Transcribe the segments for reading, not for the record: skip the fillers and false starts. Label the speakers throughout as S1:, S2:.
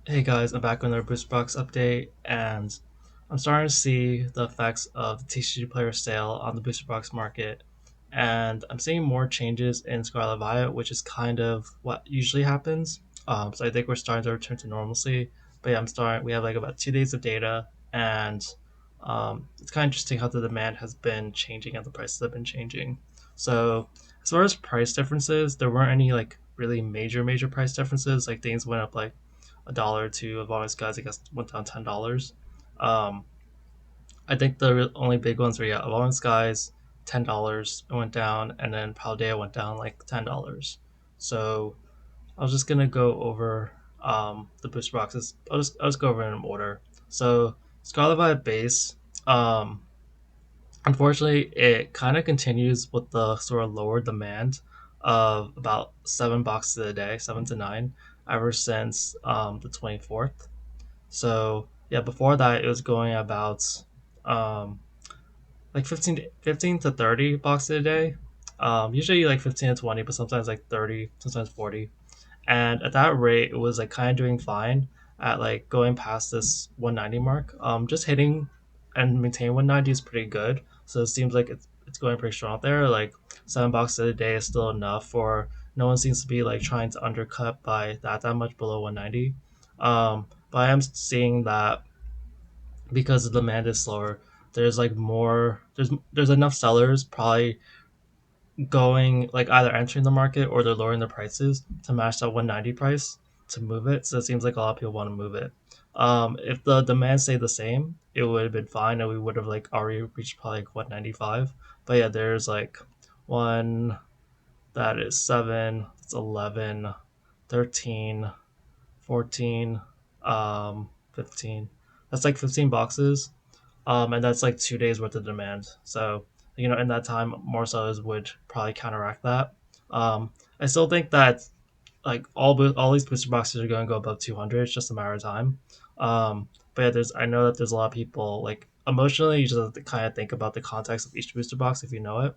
S1: Hey guys, I'm back on our booster box update, and I'm starting to see the effects of the TCG player sale on the booster box market, and I'm seeing more changes in Scarlet Violet, which is kind of what usually happens. So I think we're starting to return to normalcy. But yeah, I'm starting. We have like about 2 days of data, and it's kind of interesting how the demand has been changing and the prices have been changing. So as far as price differences, there weren't any like really major price differences. Like things went up like $1 to Evolved Skies, I guess, went down $10. Um, I think the only big ones were Evolved Skies, $10 it went down, and then Paldea went down like $10. So I was just gonna go over the booster boxes. I'll just go over in order. So Scarlet Violet base, um, unfortunately, it kind of continues with the sort of lower demand of about 7 boxes a day, 7 to 9, ever since the 24th. So yeah, before that it was going about um, like 15 to 30 boxes a day. Usually like 15 to 20, but sometimes like 30, sometimes 40. And at that rate, it was like kind of doing fine at like going past this 190 mark. Just hitting and maintaining 190 is pretty good. So it seems like it's going pretty strong there. Like 7 boxes a day is still enough for no one seems to be like trying to undercut by that much below 190. But I am seeing that because the demand is slower, there's like more there's enough sellers probably going like either entering the market or they're lowering the prices to match that 190 price to move it. So it seems like a lot of people want to move it. If the demand stayed the same, it would have been fine and we would have like already reached probably like 195. But yeah, there's like one that is 7, it's 11, 13, 14, 15. That's like 15 boxes, and that's like 2 days worth of demand. So in that time, more sellers would probably counteract that. I still think that like all these booster boxes are going to go above 200. It's just a matter of time. But yeah, I know that there's a lot of people like emotionally. You just have to kind of think about the context of each booster box if you know it.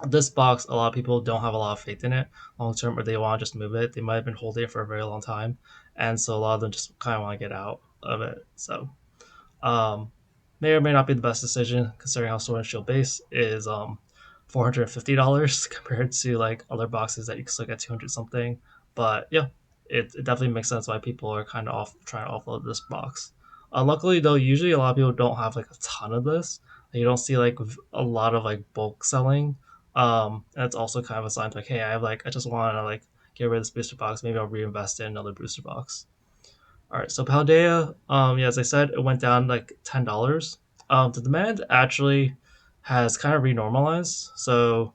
S1: This box, a lot of people don't have a lot of faith in it long term, or they want to just move it. They might have been holding it for a very long time, and so a lot of them just kind of want to get out of it. So um, may or may not be the best decision considering how Sword and Shield base is $450 compared to like other boxes that you can still get 200 something. But yeah, it definitely makes sense why people are kind of off trying to offload this box. Luckily though, usually a lot of people don't have like a ton of this. You don't see like a lot of like bulk selling. And it's also kind of a sign to like, hey, I just want to like get rid of this booster box. Maybe I'll reinvest in another booster box. All right, so Paldea, yeah, as I said, it went down like $10. The demand actually has kind of renormalized. So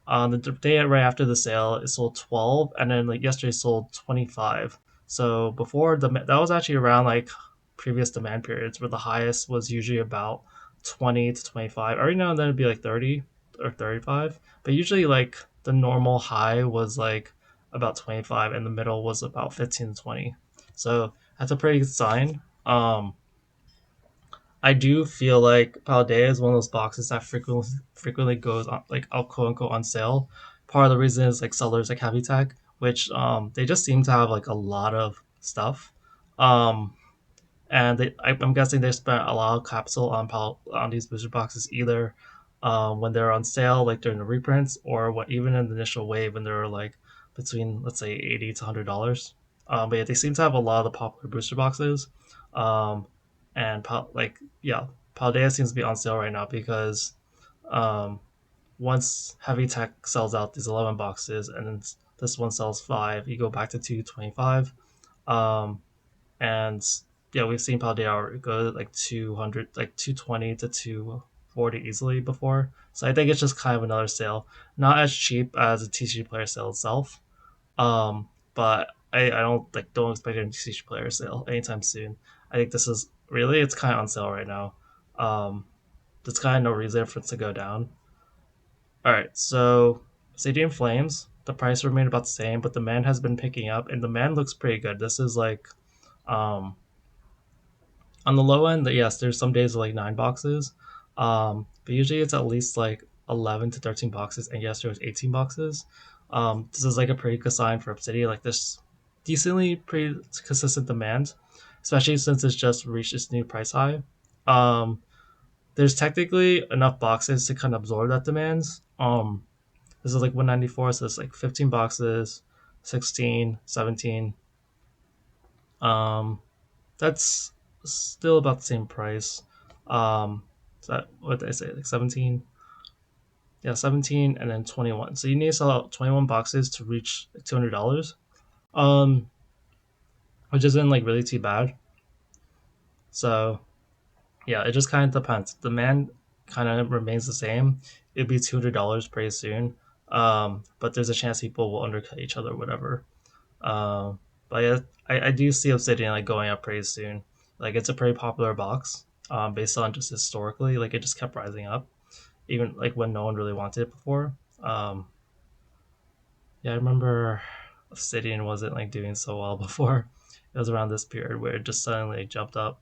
S1: on the day right after the sale, it sold 12, and then like yesterday sold 25. So before that was actually around like previous demand periods where the highest was usually about 20 to 25. Every now and then it'd be like 30 or 35, but usually like the normal high was like about 25, and the middle was about 15 to 20. So that's a pretty good sign. I do feel like Paldea is one of those boxes that frequently goes on like quote unquote on sale. Part of the reason is like sellers like Heavy Tech, which they just seem to have like a lot of stuff. Um and I'm guessing they spent a lot of capital on these booster boxes either when they're on sale, like during the reprints, or what even in the initial wave when they were like between let's say $80 to $100. But yeah, they seem to have a lot of the popular booster boxes, um, and like yeah, Paldea seems to be on sale right now because um, once Heavy Tech sells out these 11 boxes and then this one sells 5, you go back to 225. Um, and yeah, we've seen Paldea go like 200, like 220 to 240 easily before. So I think it's just kind of another sale, not as cheap as a TCG player sale itself. But I don't expect a TCG player sale anytime soon. I think this is really it's kind of on sale right now. Um, there's kind of no reason for it to go down. All right, so Obsidian Flames, the price remained about the same, but demand has been picking up, and demand looks pretty good. This is like um, on the low end, yes, there's some days with like 9 boxes, but usually it's at least like 11 to 13 boxes, and yes, there was 18 boxes. This is like a pretty good sign for Obsidian. Like this, decently pretty consistent demand, especially since it's just reached its new price high. Um, there's technically enough boxes to kind of absorb that demand. This is like 194, so it's like 15 boxes, 16, 17. Um, that's still about the same price. So that, what did I say? Like 17? Yeah, 17 and then 21. So you need to sell out 21 boxes to reach $200. Um, which isn't like really too bad. So yeah, it just kind of depends. Demand kind of remains the same. It'd be $200 pretty soon. But there's a chance people will undercut each other, or whatever. But yeah, I do see Obsidian like going up pretty soon. Like it's a pretty popular box. Based on just historically, like it just kept rising up, even like when no one really wanted it before. Um, yeah, I remember Obsidian wasn't like doing so well before. It was around this period where it just suddenly jumped up.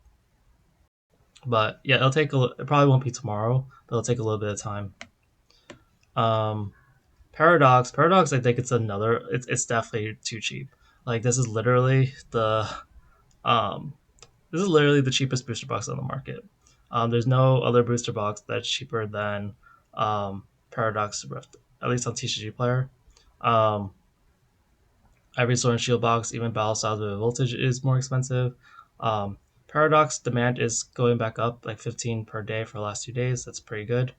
S1: But yeah, it probably won't be tomorrow, but it'll take a little bit of time. Um, Paradox, I think it's definitely too cheap. Like um, this is literally the cheapest booster box on the market. There's no other booster box that's cheaper than Paradox Rift, at least on TCG Player. Um, every Sword and Shield box, even Battle Styles with Voltage, is more expensive. Um, Paradox demand is going back up like 15 per day for the last 2 days. That's pretty good.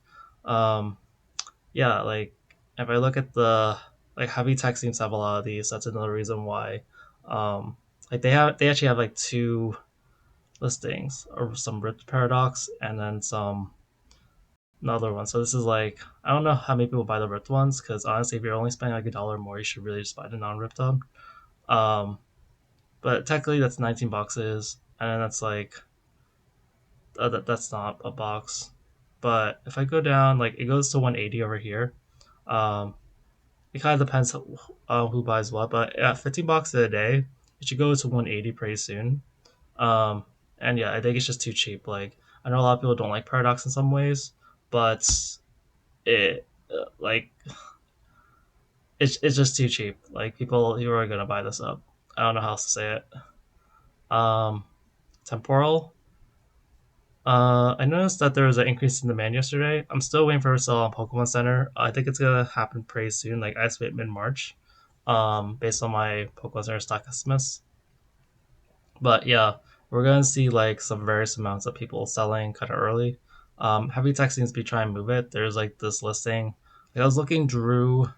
S1: Um, yeah, like if I look at the like heavy tech seems to have a lot of these. That's another reason why. Like they actually have like two listings or some ripped paradox and then some another one. So this is like I don't know how many people buy the ripped ones because honestly, if you're only spending like $1 more, you should really just buy the non-ripped one. Um, but technically that's 19 boxes, and then that's like that's not a box. But if I go down, like it goes to 180 over here. Um, it kind of depends who buys what, but at 15 boxes a day, it should go to 180 pretty soon. Um, and yeah, I think it's just too cheap. Like I know a lot of people don't like Paradox in some ways, but it like it's just too cheap. Like people who are gonna buy this up. I don't know how else to say it. Um, Temporal. I noticed that there was an increase in demand yesterday. I'm still waiting for a sale on Pokemon Center. I think it's gonna happen pretty soon. Like I estimate mid March. Based on my Pokemon Center stock estimates. But yeah, we're gonna see like some various amounts of people selling kind of early. Heavy tech seems to be trying to move it. There's like this listing. Like I was looking through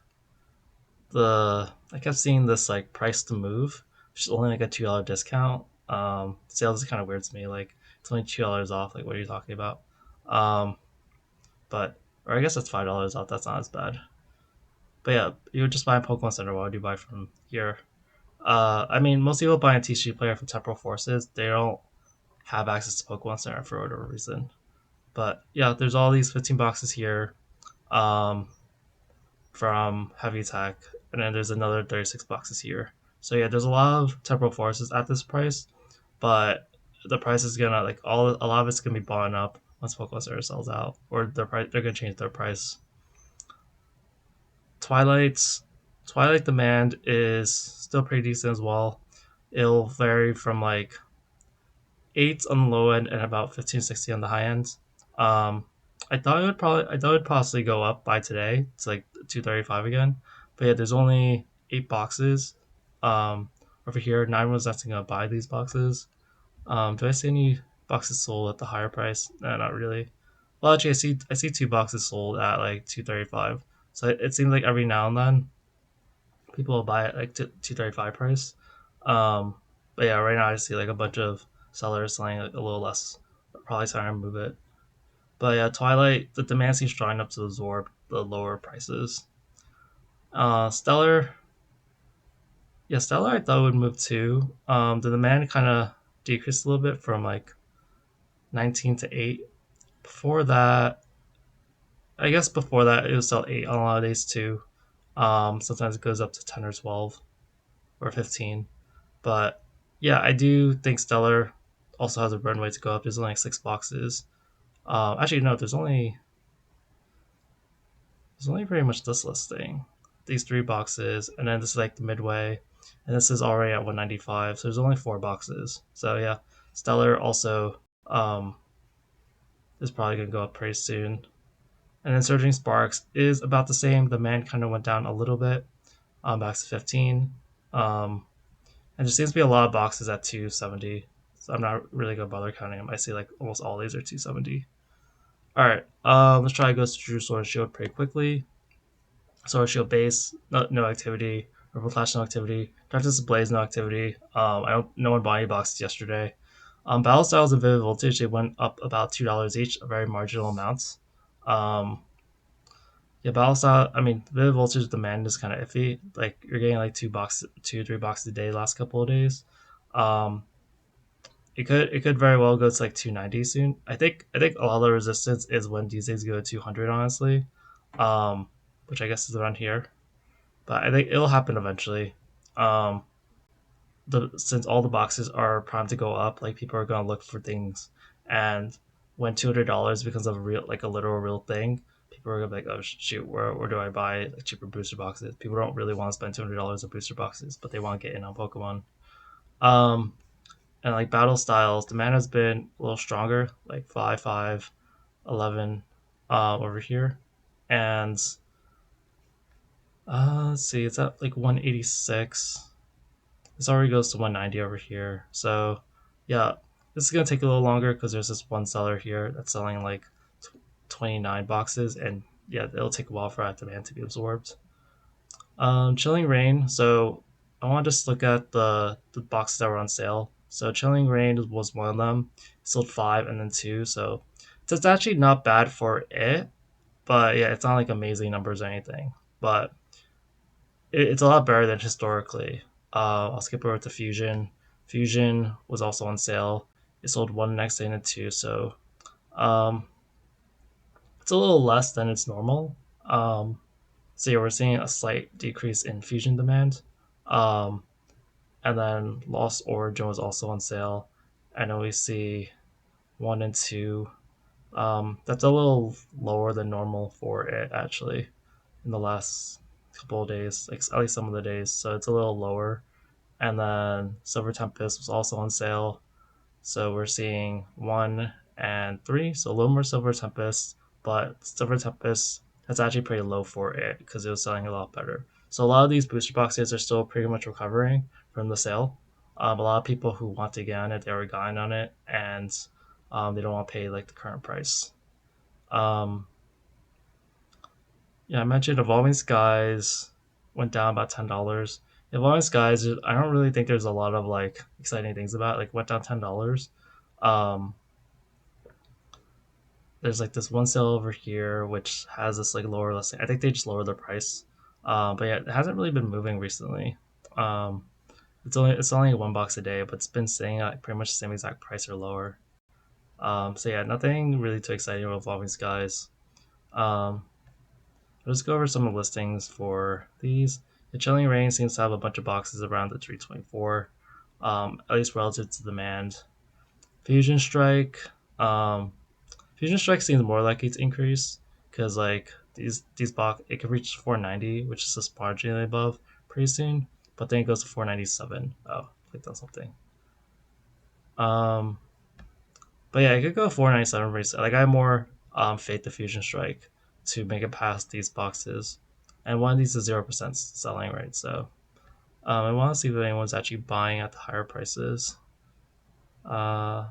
S1: I kept seeing this like price to move, which is only like a $2 discount. Sales is kind of weird to me. Like it's only $2 off. Like what are you talking about? Um, but or I guess it's $5 off. That's not as bad. But yeah, you would just buy a Pokemon Center. Why would you buy from here? I mean, most people buy a TCG player from Temporal Forces. They don't have access to Pokemon Center for whatever reason. But yeah, there's all these 15 boxes here um, from Heavy Tech, and then there's another 36 boxes here. So yeah, there's a lot of Temporal Forces at this price, but the price is gonna like a lot of it's gonna be bought up once Pokemon Center sells out, or they're gonna change their price. Twilight's Twilight demand is still pretty decent as well. It'll vary from like 8 on the low end and about 15, 16 on the high end. Um, I thought it would possibly go up by today. It's like 235 again. But yeah, there's only 8 boxes. Um, over here, 9 was actually gonna buy these boxes. Do I see any boxes sold at the higher price? No, not really. Well, actually, I see 2 boxes sold at like 235. So it seems like every now and then people will buy it like 235 price. Um, but yeah, right now I see like a bunch of sellers selling like a little less, probably trying to move it. But yeah, Twilight, the demand seems strong enough to absorb the lower prices. Stellar, yeah, Stellar I thought would move too. The demand kind of decreased a little bit from like 19 to 8. Before that, I guess before that it was still 8 on a lot of days too. Sometimes it goes up to 10 or 12 or 15. But yeah, I do think Stellar also has a runway to go up. There's only like 6 boxes. Actually, no, there's only pretty much this listing, these 3 boxes, and then this is like the midway. and this is already at 195. So there's only 4 boxes. So yeah, Stellar also is probably gonna go up pretty soon. And then Surging Sparks is about the same. The man kind of went down a little bit, back to 15. And there seems to be a lot of boxes at 270. So I'm not really gonna bother counting them. I see like almost all these are 270. All right, let's try Ghost of True Sword and Shield pretty quickly. Sword Shield base, no activity. Purple Flash, no activity. Darkness Blaze, no activity. I don't. No one bought any boxes yesterday. Battle Styles and Vivid Voltage, they went up about $2 each, a very marginal amount. Um, yeah, Battle Style. I mean, Vivid Voltage demand is kind of iffy. Like you're getting like 2 boxes, 2 3 boxes a day last couple of days. Um, it could very well go to like 290 soon. I think a lot of the resistance is when these days go to 200, honestly, um, which I guess is around here. But I think it'll happen eventually. Um, since all the boxes are primed to go up, like people are gonna look for things, and when $200 becomes a real, like a literal real thing, people are gonna be like, oh shoot, where do I buy like cheaper booster boxes? People don't really want to spend $200 on booster boxes, but they want to get in on Pokemon. Um, and like battle styles, the mana has been a little stronger, like 5, 5, 11, over here, and let's see, it's at like 186. This already goes to 190 over here. So yeah, this is gonna take a little longer because there's this one seller here that's selling like 29 boxes, and yeah, it'll take a while for that demand to be absorbed. Chilling Rain. So I want to just look at the boxes that were on sale. So Chilling Rain was one of them. It sold 5 and then 2. So it's actually not bad for it, but yeah, it's not like amazing numbers or anything. But it's a lot better than historically. I'll skip over to Fusion. Fusion was also on sale. It sold one the next day and then 2. So um, it's a little less than its normal. So yeah, we're seeing a slight decrease in Fusion demand. Um, and then Lost Origin was also on sale. And then we see 1 and 2. That's a little lower than normal for it actually in the last couple of days, like at least some of the days. So it's a little lower. And then Silver Tempest was also on sale. So we're seeing 1 and 3, so a little more Silver Tempest, but Silver Tempest that's actually pretty low for it because it was selling a lot better. So a lot of these booster boxes are still pretty much recovering from the sale. A lot of people who want to get on it, they already gotten on it, and they don't want to pay like the current price. Um, yeah, I mentioned Evolving Skies went down about $10. Evolving Skies, I don't really think there's a lot of like exciting things about it. Like went down $10. Um, there's like this one sale over here which has this like lower listing. I think they just lowered the price. But yeah, it hasn't really been moving recently. Um, it's only 1 box a day, but it's been staying at pretty much the same exact price or lower. So yeah, nothing really too exciting with Evolving Skies. Um, Let's go over some of the listings for these. The Chilling Rain seems to have a bunch of boxes around the 324, at least relative to demand. Fusion Strike, um, Fusion Strike seems more likely to increase because like these box it could reach 490, which is just marginally above pretty soon, but then it goes to 497. Oh, clicked on something. Um, but yeah, it could go 497 pretty soon. Like I have more faith to Fusion Strike to make it past these boxes, and one of these is 0% selling, right? So I want to see if anyone's actually buying at the higher prices. No,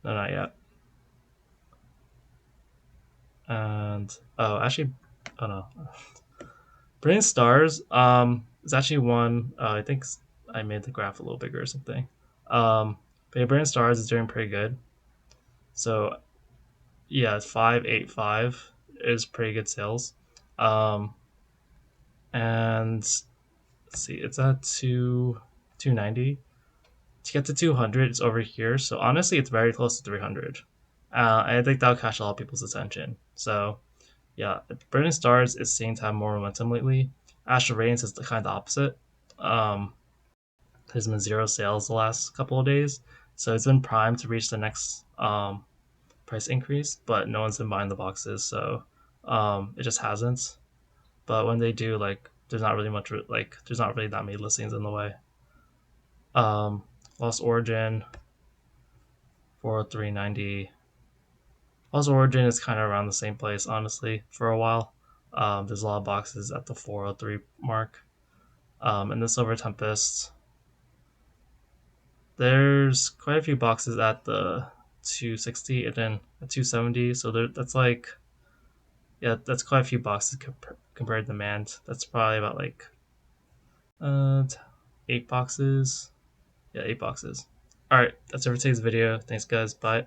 S1: not yet. And oh, actually, oh no, Brilliant Stars is actually one. I think I made the graph a little bigger or something. But yeah, Brilliant Stars is doing pretty good. So yeah, it's 585 is pretty good sales. Um, and let's see, it's at 290. To get to 200, it's over here. So honestly, it's very close to 300. And I think that'll catch a lot of people's attention. So yeah, Burning Stars is seen to have more momentum lately. Astral Radiance is the kind of opposite. Um, there's been zero sales the last couple of days, so it's been primed to reach the next price increase, but no one's been buying the boxes, so it just hasn't. But when they do, like, there's not really much like there's not really that many listings in the way. Um, Lost Origin 403.90. Lost Origin is kind of around the same place, honestly, for a while. There's a lot of boxes at the 403 mark. And the Silver Tempest, there's quite a few boxes at the 260 and then at 270. So that's like, yeah, that's quite a few boxes compared to demand. That's probably about like uh, 8 boxes. Yeah, 8 boxes. All right, that's it for today's video. Thanks, guys. Bye.